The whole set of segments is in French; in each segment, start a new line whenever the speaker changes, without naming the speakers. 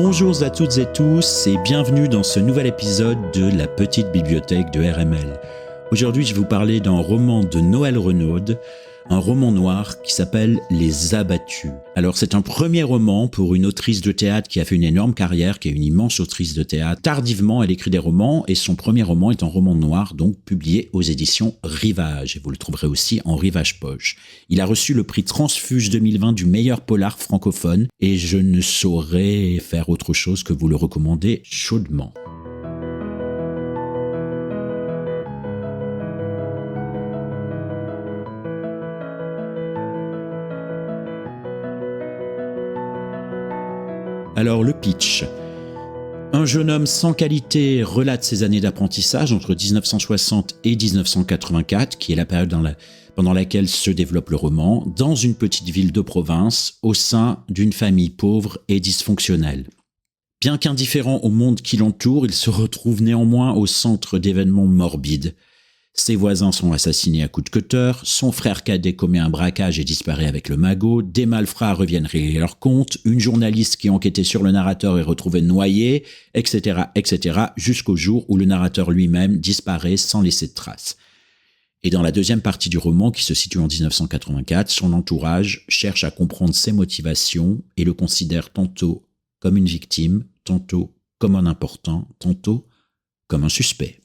Bonjour à toutes et tous et bienvenue dans ce nouvel épisode de la petite bibliothèque de RML. Aujourd'hui, je vais vous parler d'un roman de Noël Renaud, un roman noir qui s'appelle Les Abattus. Alors, c'est un premier roman pour une autrice de théâtre qui a fait une énorme carrière, qui est une immense autrice de théâtre. Tardivement, elle écrit des romans et son premier roman est un roman noir, donc publié aux éditions Rivage. Et vous le trouverez aussi en Rivage Poche. Il a reçu le prix Transfuge 2020 du meilleur polar francophone et je ne saurais faire autre chose que vous le recommander chaudement. Alors le pitch. Un jeune homme sans qualité relate ses années d'apprentissage entre 1960 et 1984, qui est la période pendant laquelle se développe le roman, dans une petite ville de province, au sein d'une famille pauvre et dysfonctionnelle. Bien qu'indifférent au monde qui l'entoure, il se retrouve néanmoins au centre d'événements morbides. Ses voisins sont assassinés à coups de cutter, son frère cadet commet un braquage et disparaît avec le magot, des malfrats reviennent régler leur compte, une journaliste qui enquêtait sur le narrateur est retrouvée noyée, etc., jusqu'au jour où le narrateur lui-même disparaît sans laisser de traces. Et dans la deuxième partie du roman, qui se situe en 1984, son entourage cherche à comprendre ses motivations et le considère tantôt comme une victime, tantôt comme un important, tantôt comme un suspect.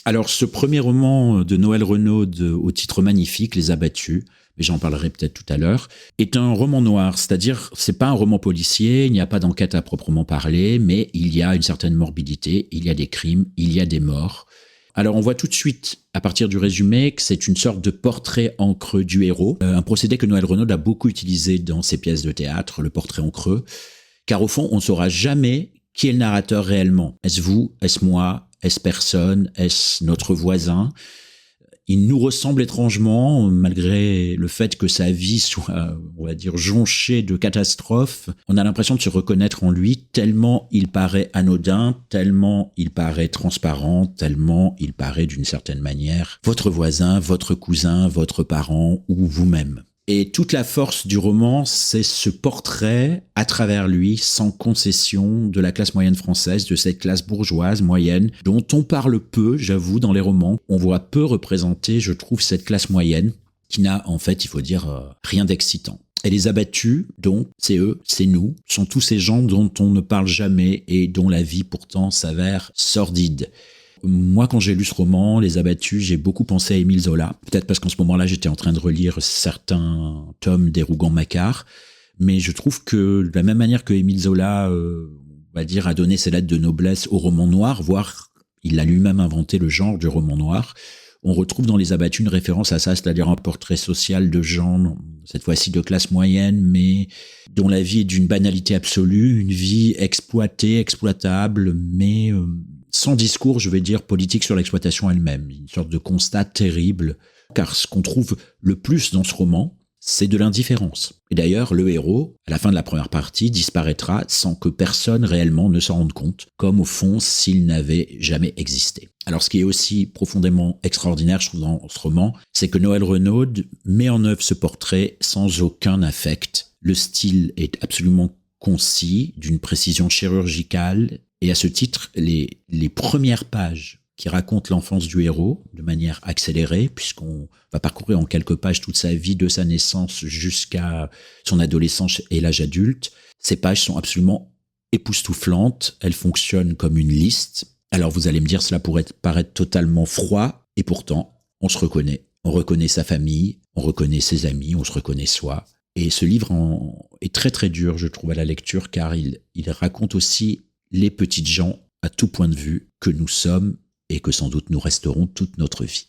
Alors, ce premier roman de Noël Renaud au titre magnifique, Les Abattus, mais j'en parlerai peut-être tout à l'heure, est un roman noir, c'est-à-dire c'est pas un roman policier, il n'y a pas d'enquête à proprement parler, mais il y a une certaine morbidité, il y a des crimes, il y a des morts. Alors, on voit tout de suite, à partir du résumé, que c'est une sorte de portrait en creux du héros, un procédé que Noël Renaud a beaucoup utilisé dans ses pièces de théâtre, le portrait en creux, car au fond, on ne saura jamais qui est le narrateur réellement. Est-ce vous? Est-ce moi? Est-ce personne? Est-ce notre voisin? Il nous ressemble étrangement, malgré le fait que sa vie soit, on va dire, jonchée de catastrophes. On a l'impression de se reconnaître en lui, tellement il paraît anodin, tellement il paraît transparent, tellement il paraît d'une certaine manière votre voisin, votre cousin, votre parent ou vous-même. Et toute la force du roman, c'est ce portrait, à travers lui, sans concession, de la classe moyenne française, de cette classe bourgeoise moyenne, dont on parle peu, j'avoue, dans les romans. On voit peu représenter, je trouve, cette classe moyenne, qui n'a, en fait, il faut dire, rien d'excitant. Et les abattus, donc, c'est eux, c'est nous, sont tous ces gens dont on ne parle jamais et dont la vie, pourtant, s'avère sordide. Moi, quand j'ai lu ce roman, Les Abattus, j'ai beaucoup pensé à Émile Zola. Peut-être parce qu'en ce moment-là, j'étais en train de relire certains tomes des Rougon-Macquart. Mais je trouve que, de la même manière que Émile Zola, on va dire, a donné ses lettres de noblesse au roman noir, voire il a lui-même inventé le genre du roman noir, on retrouve dans Les Abattus une référence à ça, c'est-à-dire un portrait social de gens, cette fois-ci de classe moyenne, mais dont la vie est d'une banalité absolue, une vie exploitée, exploitable, mais sans discours, je vais dire, politique sur l'exploitation elle-même. Une sorte de constat terrible, car ce qu'on trouve le plus dans ce roman, c'est de l'indifférence. Et d'ailleurs, le héros, à la fin de la première partie, disparaîtra sans que personne réellement ne s'en rende compte, comme au fond s'il n'avait jamais existé. Alors ce qui est aussi profondément extraordinaire, je trouve, dans ce roman, c'est que Noël Renaud met en œuvre ce portrait sans aucun affect. Le style est absolument concis, d'une précision chirurgicale, et à ce titre, les premières pages qui racontent l'enfance du héros de manière accélérée, puisqu'on va parcourir en quelques pages toute sa vie de sa naissance jusqu'à son adolescence et l'âge adulte. Ces pages sont absolument époustouflantes, elles fonctionnent comme une liste. Alors vous allez me dire, cela pourrait paraître totalement froid, et pourtant, on se reconnaît. On reconnaît sa famille, on reconnaît ses amis, on se reconnaît soi. Et ce livre est très très dur, je trouve, à la lecture, car il raconte aussi les petites gens à tout point de vue que nous sommes et que sans doute nous resterons toute notre vie.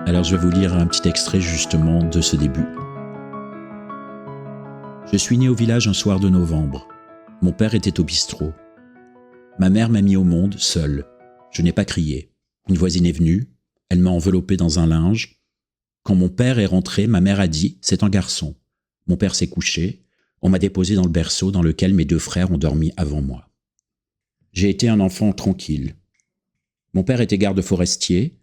Alors je vais vous lire un petit extrait justement de ce début. Je suis né au village un soir de novembre. Mon père était au bistrot. Ma mère m'a mis au monde seule. Je n'ai pas crié. Une voisine est venue, elle m'a enveloppé dans un linge. Quand mon père est rentré, ma mère a dit « c'est un garçon ». Mon père s'est couché, on m'a déposé dans le berceau dans lequel mes deux frères ont dormi avant moi. J'ai été un enfant tranquille. Mon père était garde forestier.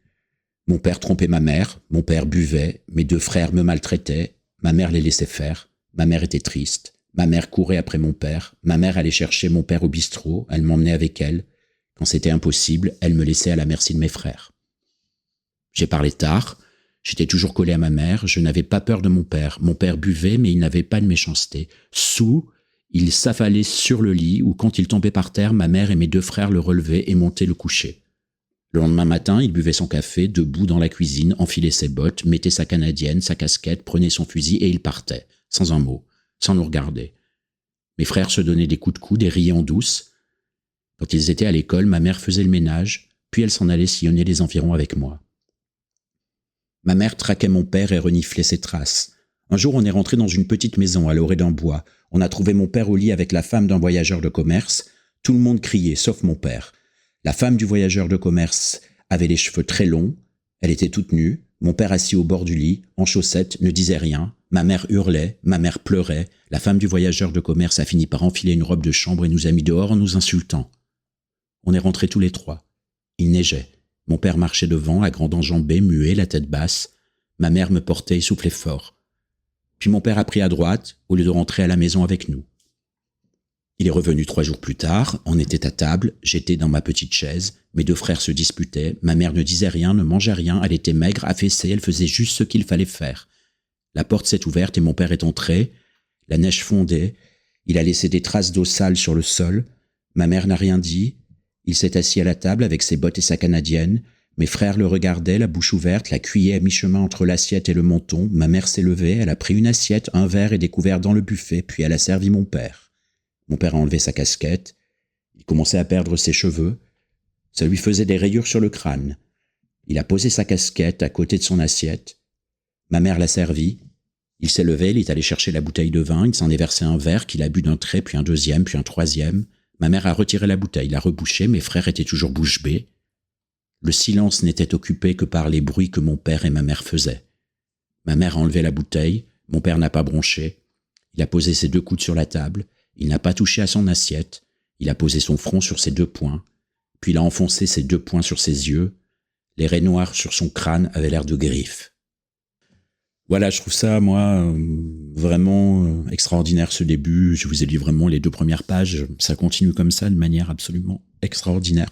Mon père trompait ma mère. Mon père buvait. Mes 2 frères me maltraitaient. Ma mère les laissait faire. Ma mère était triste. Ma mère courait après mon père. Ma mère allait chercher mon père au bistrot. Elle m'emmenait avec elle. Quand c'était impossible, elle me laissait à la merci de mes frères. J'ai parlé tard. J'étais toujours collé à ma mère. Je n'avais pas peur de mon père. Mon père buvait, mais il n'avait pas de méchanceté. Saoul, il s'affalait sur le lit ou quand il tombait par terre, ma mère et mes 2 frères le relevaient et montaient le coucher. Le lendemain matin, il buvait son café, debout dans la cuisine, enfilait ses bottes, mettait sa canadienne, sa casquette, prenait son fusil et il partait, sans un mot, sans nous regarder. Mes frères se donnaient des coups de coude et riaient en douce. Quand ils étaient à l'école, ma mère faisait le ménage, puis elle s'en allait sillonner les environs avec moi. Ma mère traquait mon père et reniflait ses traces. Un jour, on est rentré dans une petite maison à l'orée d'un bois. On a trouvé mon père au lit avec la femme d'un voyageur de commerce. Tout le monde criait, sauf mon père. La femme du voyageur de commerce avait les cheveux très longs. Elle était toute nue. Mon père assis au bord du lit, en chaussettes, ne disait rien. Ma mère hurlait, ma mère pleurait. La femme du voyageur de commerce a fini par enfiler une robe de chambre et nous a mis dehors en nous insultant. On est rentrés tous les 3. Il neigeait. Mon père marchait devant, à grande enjambée, muet, la tête basse. Ma mère me portait et soufflait fort. Puis mon père a pris à droite, au lieu de rentrer à la maison avec nous. Il est revenu 3 jours plus tard, on était à table, j'étais dans ma petite chaise, mes 2 frères se disputaient, ma mère ne disait rien, ne mangeait rien, elle était maigre, affaissée, elle faisait juste ce qu'il fallait faire. La porte s'est ouverte et mon père est entré, la neige fondait, il a laissé des traces d'eau sale sur le sol, ma mère n'a rien dit, il s'est assis à la table avec ses bottes et sa canadienne, mes frères le regardaient, la bouche ouverte, la cuiller à mi-chemin entre l'assiette et le menton, ma mère s'est levée, elle a pris une assiette, un verre et des couverts dans le buffet, puis elle a servi mon père. Mon père a enlevé sa casquette, il commençait à perdre ses cheveux, ça lui faisait des rayures sur le crâne. Il a posé sa casquette à côté de son assiette, ma mère l'a servi, il s'est levé, il est allé chercher la bouteille de vin, il s'en est versé un verre qu'il a bu d'un trait, puis un deuxième, puis un troisième. Ma mère a retiré la bouteille, l'a rebouchée, mes frères étaient toujours bouche bée. Le silence n'était occupé que par les bruits que mon père et ma mère faisaient. Ma mère a enlevé la bouteille, mon père n'a pas bronché. Il a posé ses 2 coudes sur la table, il n'a pas touché à son assiette, il a posé son front sur ses 2 poings, puis il a enfoncé ses 2 poings sur ses yeux. Les raies noires sur son crâne avaient l'air de griffes. Voilà, je trouve ça, moi, vraiment extraordinaire ce début. Je vous ai lu vraiment les 2 premières pages. Ça continue comme ça de manière absolument extraordinaire.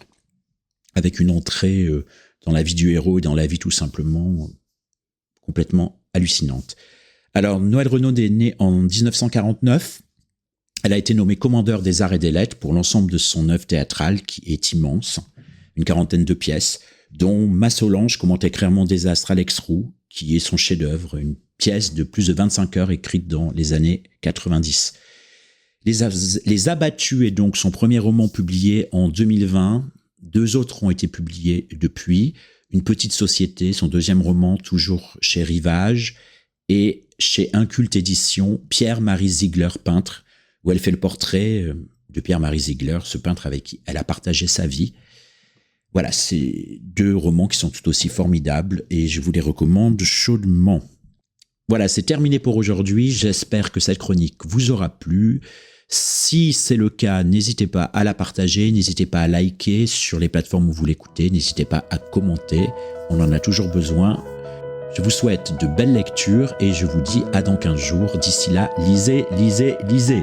Avec une entrée dans la vie du héros et dans la vie tout simplement complètement hallucinante. Alors, Noël Renaud est née en 1949. Elle a été nommée commandeur des arts et des lettres pour l'ensemble de son œuvre théâtrale qui est immense. Une 40aine de pièces, dont Massolange, comment écrire mon désastre, Alex Roux, qui est son chef-d'œuvre, une pièce de plus de 25 heures écrite dans les années 90. Les Abattus est donc son premier roman publié en 2020. 2 autres ont été publiés depuis. Une petite société, son 2e roman, toujours chez Rivage, et chez Inculte Édition, Pierre-Marie Ziegler, peintre, où elle fait le portrait de Pierre-Marie Ziegler, ce peintre avec qui elle a partagé sa vie. Voilà, c'est 2 romans qui sont tout aussi formidables et je vous les recommande chaudement. Voilà, c'est terminé pour aujourd'hui. J'espère que cette chronique vous aura plu. Si c'est le cas, n'hésitez pas à la partager, n'hésitez pas à liker sur les plateformes où vous l'écoutez, n'hésitez pas à commenter, on en a toujours besoin. Je vous souhaite de belles lectures et je vous dis à dans 15 jours. D'ici là, lisez, lisez, lisez.